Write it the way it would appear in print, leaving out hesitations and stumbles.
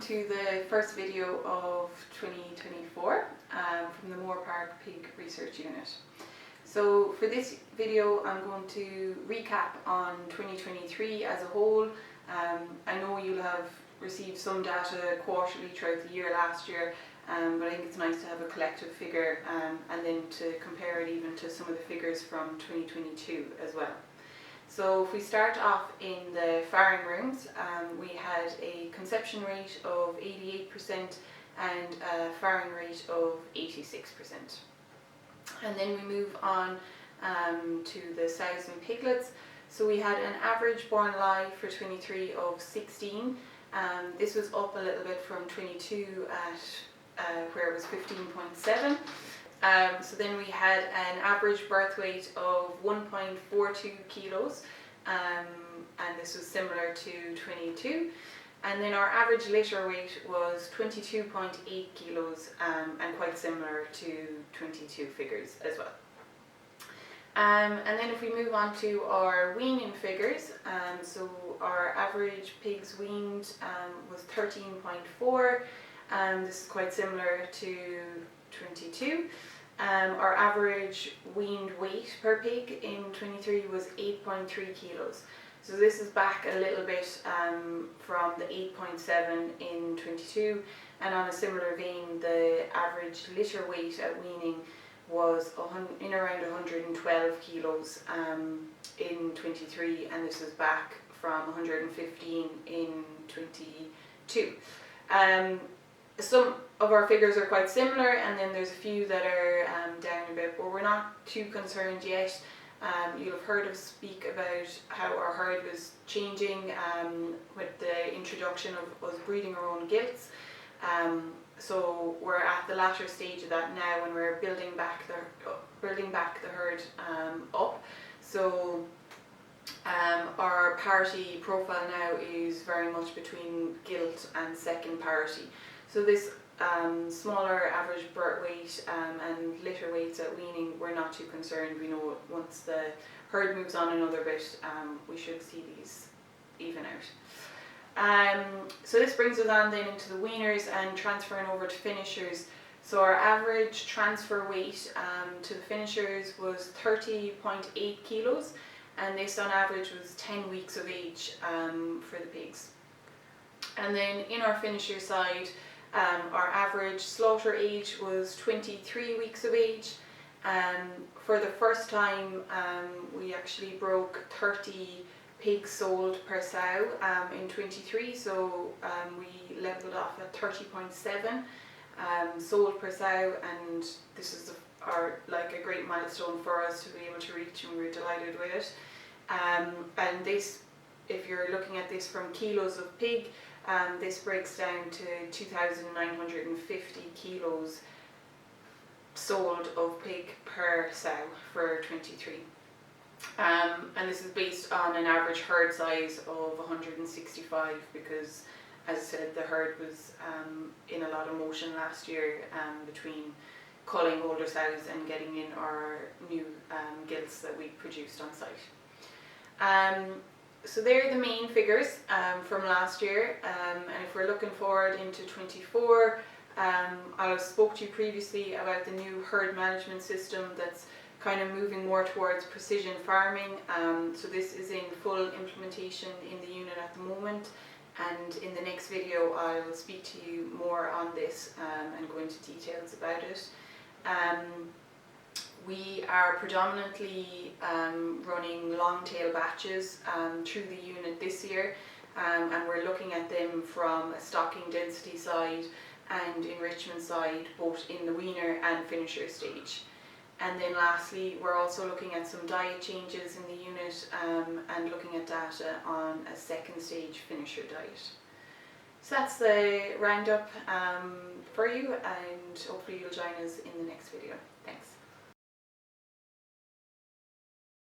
to the first video of 2024 from the Moore Park Pig Research Unit. So for this video I'm going to recap on 2023 as a whole. I know you'll have received some data quarterly throughout the year last year, but I think it's nice to have a collective figure and then to compare it even to some of the figures from 2022 as well. So if we start off in the farrowing rooms, we had a conception rate of 88% and a farrowing rate of 86%. And then we move on to the sows and piglets. So we had an average born live for 23 of 16. This was up a little bit from 22 at where it was 15.7. So then we had an average birth weight of 1.42 kilos, and this was similar to 22. And then our average litter weight was 22.8 kilos, and quite similar to 22 figures as well. And then if we move on to our weaning figures, so our average pigs weaned was 13.4. This is quite similar to 22. Our average weaned weight per pig in 23 was 8.3 kilos. So this is back a little bit from the 8.7 in 22, and on a similar vein, the average litter weight at weaning was in around 112 kilos in 23, and this is back from 115 in 22. Some of our figures are quite similar, and then there's a few that are down a bit, but we're not too concerned yet. You'll have heard us speak about how our herd was changing with the introduction of us breeding our own gilts. So we're at the latter stage of that now, when we're building back the herd up. So our parity profile now is very much between gilt and second parity. So this smaller average birth weight and litter weights at weaning, we're not too concerned. We know once the herd moves on another bit, we should see these even out. So this brings us on then into the weaners and transferring over to finishers. So our average transfer weight to the finishers was 30.8 kilos, and this on average was 10 weeks of age for the pigs. And then in our finisher side, our average slaughter age was 23 weeks of age. For the first time, we actually broke 30 pigs sold per sow in 23, so we leveled off at 30.7 sold per sow, and this is a great milestone for us to be able to reach, and we're delighted with it. And this, if you're looking at this from kilos of pig, this breaks down to 2,950 kilos sold of pig per sow for 23. And this is based on an average herd size of 165, because, as I said, the herd was in a lot of motion last year between culling older sows and getting in our new gilts that we produced on site. So they're the main figures from last year, and if we're looking forward into 24, I spoke to you previously about the new herd management system that's kind of moving more towards precision farming. So this is in full implementation in the unit at the moment, and in the next video I'll speak to you more on this and go into details about it. We are predominantly running long tail batches through the unit this year, and we're looking at them from a stocking density side and enrichment side, both in the weaner and finisher stage. And then lastly, we're also looking at some diet changes in the unit and looking at data on a second stage finisher diet. So that's the roundup for you, and hopefully you'll join us in the next video.